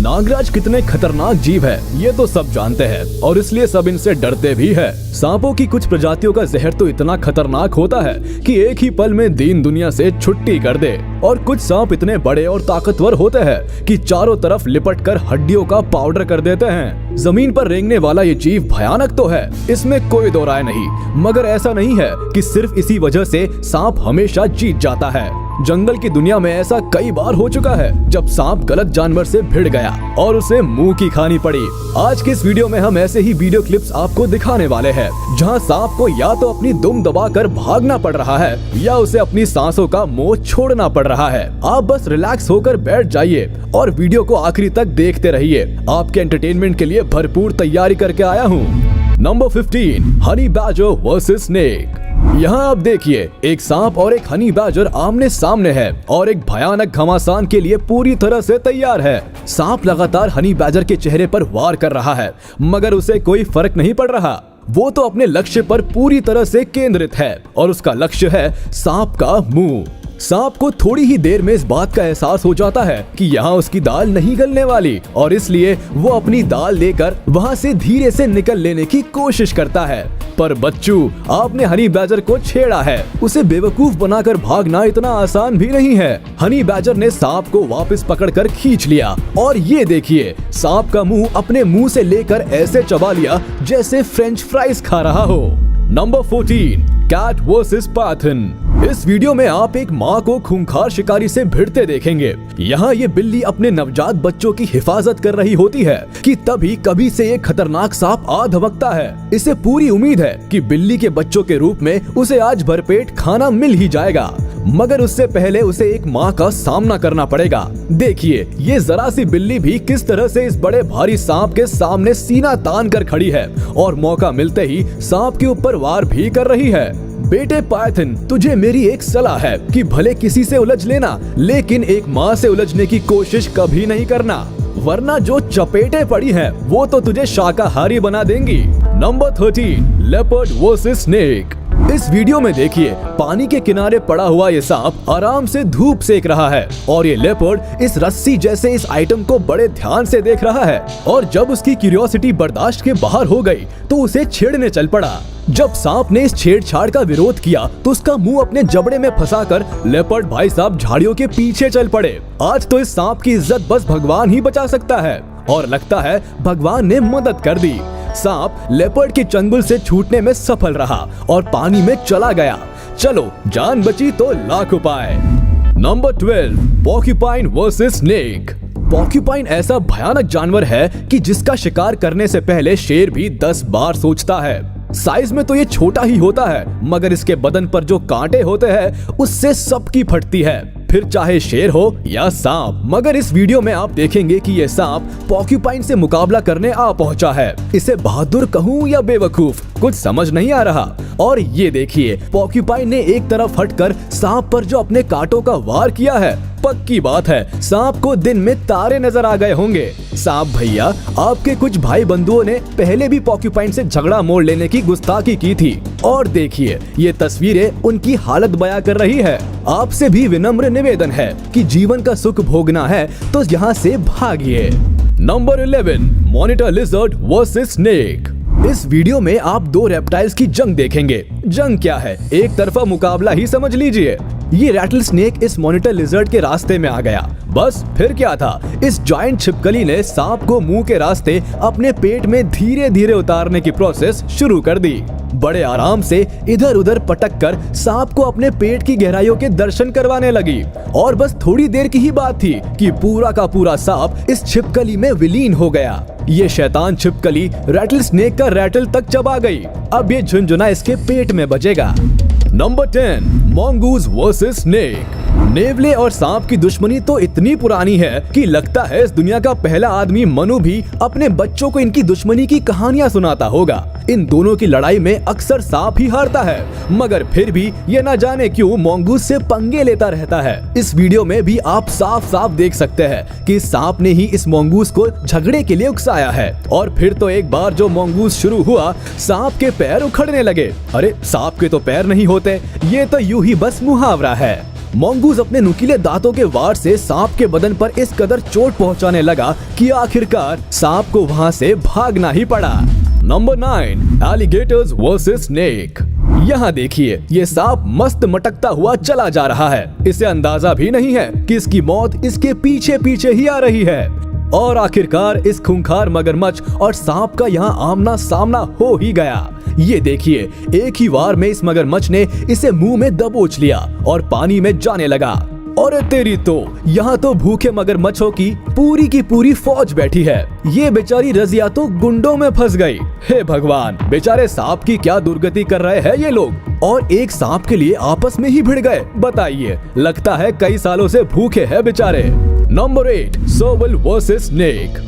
नागराज कितने खतरनाक जीव है ये तो सब जानते हैं और इसलिए सब इनसे डरते भी है। सांपों की कुछ प्रजातियों का जहर तो इतना खतरनाक होता है कि एक ही पल में दीन दुनिया से छुट्टी कर दे। और कुछ सांप इतने बड़े और ताकतवर होते हैं कि चारों तरफ लिपट कर हड्डियों का पाउडर कर देते हैं। जमीन पर रेंगने वाला ये जीव भयानक तो है, इसमें कोई दो राय नहीं, मगर ऐसा नहीं है कि सिर्फ इसी वजह से सांप हमेशा जीत जाता है। जंगल की दुनिया में ऐसा कई बार हो चुका है जब सांप गलत जानवर से भिड़ गया और उसे मुंह की खानी पड़ी। आज के इस वीडियो में हम ऐसे ही वीडियो क्लिप्स आपको दिखाने वाले हैं जहां सांप को या तो अपनी दुम दबाकर भागना पड़ रहा है या उसे अपनी सांसों का मोह छोड़ना पड़ रहा है। आप बस रिलैक्स होकर बैठ जाइए और वीडियो को आखिरी तक देखते रहिए। आपके एंटरटेनमेंट के लिए भरपूर तैयारी करके आया हूँ। Number 15, honey badger versus snake. यहाँ आप देखिए, एक सांप और एक हनी बैजर आमने सामने है और एक भयानक घमासान के लिए पूरी तरह से तैयार है। सांप लगातार हनी बैजर के चेहरे पर वार कर रहा है मगर उसे कोई फर्क नहीं पड़ रहा। वो तो अपने लक्ष्य पर पूरी तरह से केंद्रित है और उसका लक्ष्य है सांप का मुंह। सांप को थोड़ी ही देर में इस बात का एहसास हो जाता है कि यहाँ उसकी दाल नहीं गलने वाली और इसलिए वो अपनी दाल लेकर वहाँ से धीरे से निकल लेने की कोशिश करता है। पर बच्चू, आपने हनी बैजर को छेड़ा है। उसे बेवकूफ बनाकर भागना इतना आसान भी नहीं है। हनी बैजर ने सांप को वापस पकड़कर खींच लिया और ये देखिए, सांप का मुंह अपने मुंह से लेकर ऐसे चबा लिया जैसे फ्रेंच फ्राइज खा रहा हो। Number 14, cat versus python. इस वीडियो में आप एक माँ को खूंखार शिकारी से भिड़ते देखेंगे। यहाँ ये बिल्ली अपने नवजात बच्चों की हिफाजत कर रही होती है कि तभी कभी से एक खतरनाक सांप आ धमकता है। इसे पूरी उम्मीद है कि बिल्ली के बच्चों के रूप में उसे आज भरपेट खाना मिल ही जाएगा, मगर उससे पहले उसे एक माँ का सामना करना पड़ेगा। देखिए, ये जरा सी बिल्ली भी किस तरह से इस बड़े भारी सांप के सामने सीना तान कर खड़ी है और मौका मिलते ही सांप के ऊपर वार भी कर रही है। बेटे पाइथन, तुझे मेरी एक सलाह है कि भले किसी से उलझ लेना, लेकिन एक माँ से उलझने की कोशिश कभी नहीं करना, वरना जो चपेटे पड़ी हैं वो तो तुझे शाकाहारी बना देंगी। Number 13, leopard versus snake. इस वीडियो में देखिए, पानी के किनारे पड़ा हुआ ये सांप आराम से धूप सेक रहा है और ये लेपर्ड इस रस्सी जैसे इस आइटम को बड़े ध्यान से देख रहा है। और जब उसकी क्यूरियोसिटी बर्दाश्त के बाहर हो गई तो उसे छेड़ने चल पड़ा। जब सांप ने इस छेड़छाड़ का विरोध किया तो उसका मुंह अपने जबड़े में फंसाकर लेपर्ड भाई साहब झाड़ियों के पीछे चल पड़े। आज तो इस सांप की इज्जत बस भगवान ही बचा सकता है और लगता है भगवान ने मदद कर दी। सांप लेपर्ड के चंगुल से छूटने में सफल रहा और पानी में चला गया। चलो, जान बची तो लाख उपाय। Number 12, porcupine versus snake. Porcupine ऐसा भयानक जानवर है कि जिसका शिकार करने से पहले शेर भी 10 बार सोचता है। साइज में तो ये छोटा ही होता है, मगर इसके बदन पर जो कांटे होते हैं उससे सबकी फटती है, फिर चाहे शेर हो या सांप। मगर इस वीडियो में आप देखेंगे कि ये सांप पोर्क्यूपाइन से मुकाबला करने आ पहुंचा है। इसे बहादुर कहूं या बेवकूफ, कुछ समझ नहीं आ रहा। और ये देखिए, पोर्क्यूपाइन ने एक तरफ हटकर सांप पर जो अपने कांटों का वार किया है, पक्की बात है सांप को दिन में तारे नजर आ गए होंगे। सांप भैया, आपके कुछ भाई बंधुओं ने पहले भी पोर्क्यूपाइन से झगड़ा मोड़ लेने की गुस्ताखी की थी और देखिए, ये तस्वीरें उनकी हालत बयां कर रही है। आपसे भी विनम्र निवेदन है कि जीवन का सुख भोगना है तो यहाँ से भागिए। Number 11, monitor lizard versus snake. इस वीडियो में आप दो रेप्टाइल्स की जंग देखेंगे। जंग क्या है, एक तरफा मुकाबला ही समझ लीजिए। ये रैटल स्नेक इस मॉनिटर लिजर्ड के रास्ते में आ गया। बस फिर क्या था, इस जायंट छिपकली ने सांप को मुंह के रास्ते अपने पेट में धीरे धीरे उतारने की प्रोसेस शुरू कर दी। बड़े आराम से इधर उधर पटक कर सांप को अपने पेट की गहराइयों के दर्शन करवाने लगी और बस थोड़ी देर की ही बात थी कि पूरा का पूरा सांप इस छिपकली में विलीन हो गया। ये शैतान छिपकली रैटल स्नेक का रैटल तक चबा गई। अब ये झुनझुना इसके पेट में बजेगा। Number 10, mongoose versus snake. नेवले और सांप की दुश्मनी तो इतनी पुरानी है कि लगता है इस दुनिया का पहला आदमी मनु भी अपने बच्चों को इनकी दुश्मनी की कहानियां सुनाता होगा। इन दोनों की लड़ाई में अक्सर सांप ही हारता है, मगर फिर भी ये न जाने क्यों मॉन्गूज से पंगे लेता रहता है। इस वीडियो में भी आप साफ साफ देख सकते हैं कि सांप ने ही इस मॉन्गूज को झगड़े के लिए उकसाया है। और फिर तो एक बार जो मॉन्गूज शुरू हुआ, सांप के पैर उखड़ने लगे। अरे सांप के तो पैर नहीं होते, ये तो यूं ही बस मुहावरा है। मंगूज अपने नुकीले दांतों के वार से सांप के बदन पर इस कदर चोट पहुंचाने लगा कि आखिरकार सांप को वहां से भागना ही पड़ा। Number 9, alligators versus snake. यहाँ देखिए, ये सांप मस्त मटकता हुआ चला जा रहा है। इसे अंदाजा भी नहीं है कि इसकी मौत इसके पीछे पीछे ही आ रही है। और आखिरकार इस खूंखार मगरमच्छ और सांप का यहाँ आमना सामना हो ही गया। ये देखिए, एक ही वार में इस मगरमच्छ ने इसे मुंह में दबोच लिया और पानी में जाने लगा। और तेरी तो यहाँ तो भूखे मगरमच्छों की पूरी फौज बैठी है। ये बेचारी रजिया तो गुंडों में फंस गई। हे भगवान, बेचारे सांप की क्या दुर्गति कर रहे हैं ये लोग, और एक सांप के लिए आपस में ही भिड़ गए। बताइए, लगता है कई सालों से भूखे हैं बेचारे। Number 8, serval versus snake.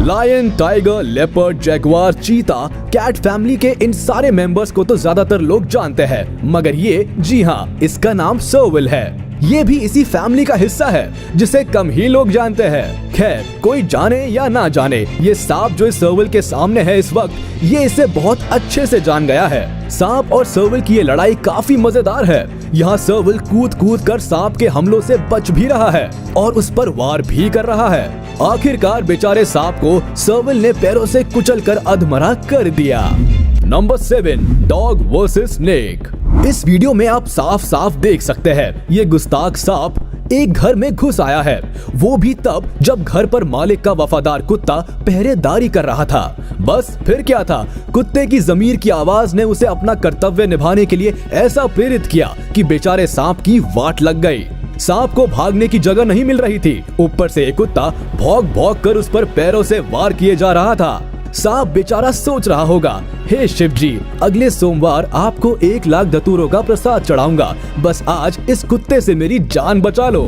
Lion, tiger, leopard, jaguar, cheetah, cat family के इन सारे मेंबर्स को तो ज्यादातर लोग जानते हैं, मगर ये, जी हाँ, इसका नाम सर्वल है। ये भी इसी फैमिली का हिस्सा है जिसे कम ही लोग जानते हैं। खैर, कोई जाने या ना जाने, ये सांप जो इस सर्वल के सामने है इस वक्त, ये इसे बहुत अच्छे से जान गया है। सांप और सर्वल की ये लड़ाई काफी मजेदार है। यहाँ सर्वल कूद कूद कर सांप के हमलों से बच भी रहा है और उस पर वार भी कर रहा है। आखिरकार बेचारे सांप को सर्वल ने पैरों से कुचलकर अधमरा कर दिया। Number 7, dog versus snake. इस वीडियो में आप साफ साफ देख सकते हैं, ये गुस्ताख सांप एक घर में घुस आया है, वो भी तब जब घर पर मालिक का वफादार कुत्ता पहरेदारी कर रहा था। बस फिर क्या था, कुत्ते की ज़मीर की आवाज ने उसे अपना कर्तव्य निभाने के लिए ऐसा प्रेरित किया कि बेचारे सांप की वाट लग गई। सांप को भागने की जगह नहीं मिल रही थी, ऊपर से एक कुत्ता भौंक भौंक कर उस पर पैरों से वार किए जा रहा था। सांप बेचारा सोच रहा होगा, हे शिव जी, अगले सोमवार आपको 1 लाख धतूरों का प्रसाद चढ़ाऊंगा, बस आज इस कुत्ते से मेरी जान बचा लो।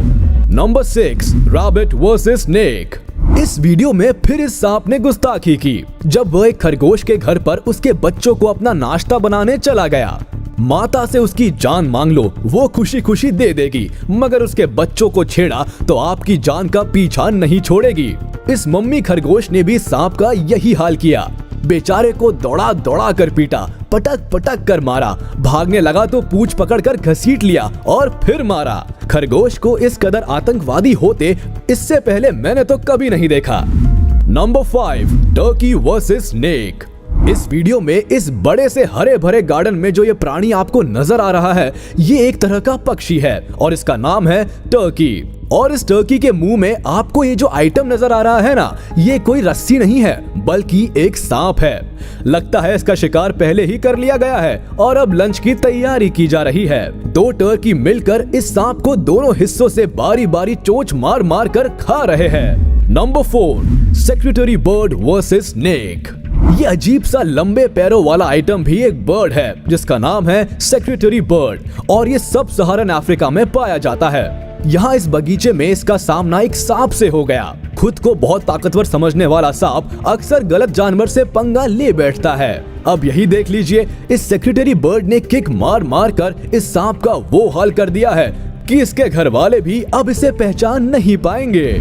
Number 6, rabbit versus snake. इस वीडियो में फिर इस सांप ने गुस्ताखी की जब वह एक खरगोश के घर पर उसके बच्चों को अपना नाश्ता बनाने चला गया। माता से उसकी जान मांग लो, वो खुशी खुशी दे देगी, मगर उसके बच्चों को छेड़ा तो आपकी जान का पीछा नहीं छोड़ेगी। इस मम्मी खरगोश ने भी सांप का यही हाल किया। बेचारे को दौड़ा दौड़ा कर पीटा, पटक पटक कर मारा, भागने लगा तो पूंछ पकड़कर घसीट लिया और फिर मारा। खरगोश को इस कदर आतंकवादी होते इससे पहले मैंने तो कभी नहीं देखा। Number 5, Turkey versus snake. इस वीडियो में इस बड़े से हरे भरे गार्डन में जो ये प्राणी आपको नजर आ रहा है, ये एक तरह का पक्षी है और इसका नाम है टर्की। और इस टर्की के मुंह में आपको ये जो आइटम नजर आ रहा है ना, ये कोई रस्सी नहीं है बल्कि एक सांप है। लगता है इसका शिकार पहले ही कर लिया गया है और अब लंच की तैयारी की जा रही है। 2 टर्की मिलकर इस सांप को दोनों हिस्सों से बारी बारी चोंच मार मार कर खा रहे हैं। Number 4, secretary bird versus snake. ये अजीब सा लंबे पैरों वाला आइटम भी एक बर्ड है जिसका नाम है सेक्रेटरी बर्ड और ये सब सहारन अफ्रीका में पाया जाता है। यहाँ इस बगीचे में इसका सामना एक सांप से हो गया। खुद को बहुत ताकतवर समझने वाला सांप अक्सर गलत जानवर से पंगा ले बैठता है। अब यही देख लीजिए, इस सेक्रेटरी बर्ड ने किक मार मार कर इस सांप का वो हाल कर दिया है कि इसके घर वाले भी अब इसे पहचान नहीं पाएंगे।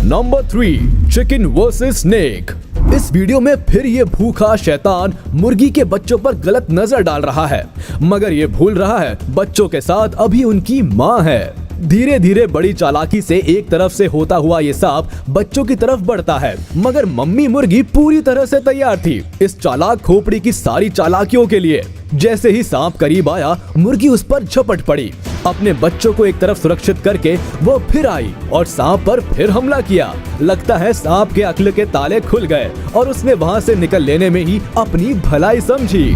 Number 3, chicken versus snake. इस वीडियो में फिर ये भूखा शैतान मुर्गी के बच्चों पर गलत नजर डाल रहा है, मगर ये भूल रहा है बच्चों के साथ अभी उनकी माँ है। धीरे धीरे बड़ी चालाकी से एक तरफ से होता हुआ ये सांप बच्चों की तरफ बढ़ता है, मगर मम्मी मुर्गी पूरी तरह से तैयार थी इस चालाक खोपड़ी की सारी चालाकियों के लिए। जैसे ही सांप करीब आया, मुर्गी उस पर झपट पड़ी। अपने बच्चों को एक तरफ सुरक्षित करके वो फिर आई और सांप पर फिर हमला किया। लगता है सांप के अक्ल के ताले खुल गए और उसने वहां से निकल लेने में ही अपनी भलाई समझी।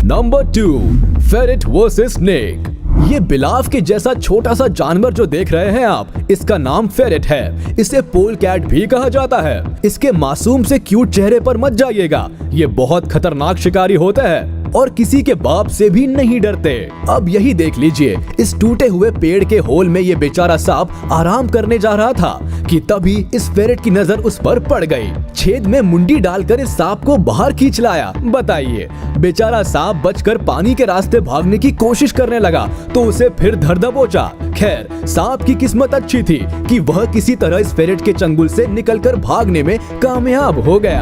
Number 2, ferret versus snake. ये बिलाव के जैसा छोटा सा जानवर जो देख रहे हैं आप, इसका नाम फेरेट है। इसे पोल कैट भी कहा जाता है। इसके मासूम से क्यूट चेहरे पर मत जाइएगा, ये बहुत खतरनाक शिकारी होते हैं और किसी के बाप से भी नहीं डरते। अब यही देख लीजिए, इस टूटे हुए पेड़ के होल में ये बेचारा सांप आराम करने जा रहा था कि तभी इस फेरेट की नजर उस पर पड़ गई। छेद में मुंडी डालकर इस सांप को बाहर खींच लाया। बताइए, बेचारा सांप बचकर पानी के रास्ते भागने की कोशिश करने लगा तो उसे फिर धर दबोचा। खैर, सांप की किस्मत अच्छी थी कि वह किसी तरह इस फेरेट के चंगुल से निकलकर भागने में कामयाब हो गया।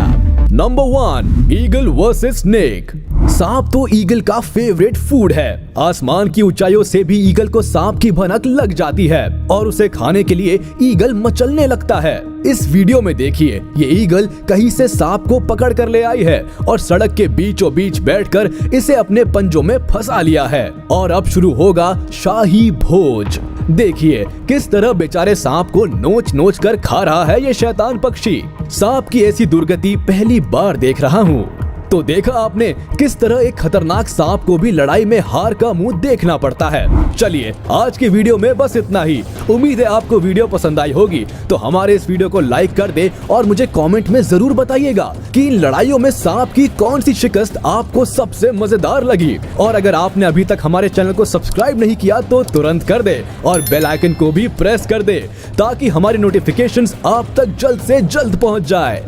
Number 1, eagle versus snake. सांप तो ईगल का फेवरेट फूड है। आसमान की ऊंचाइयों से भी ईगल को सांप की भनक लग जाती है और उसे खाने के लिए ईगल मचलने लगता है। इस वीडियो में देखिए, ये ईगल कहीं से सांप को पकड़ कर ले आई है और सड़क के बीचों बीच बैठकर इसे अपने पंजों में फंसा लिया है और अब शुरू होगा शाही भोज। देखिए किस तरह बेचारे सांप को नोच नोच कर खा रहा है ये शैतान पक्षी। सांप की ऐसी दुर्गति पहली बार देख रहा हूँ। तो देखा आपने किस तरह एक खतरनाक सांप को भी लड़ाई में हार का मुंह देखना पड़ता है। चलिए आज की वीडियो में बस इतना ही। उम्मीद है आपको वीडियो पसंद आई होगी, तो हमारे इस वीडियो को लाइक कर दे और मुझे कमेंट में जरूर बताइएगा कि इन लड़ाइयों में सांप की कौन सी शिकस्त आपको सबसे मजेदार लगी। और अगर आपने अभी तक हमारे चैनल को सब्सक्राइब नहीं किया तो तुरंत कर दे और बेल आइकन को भी प्रेस कर दे ताकि हमारी नोटिफिकेशंस आप तक जल्द से जल्द पहुंच जाए।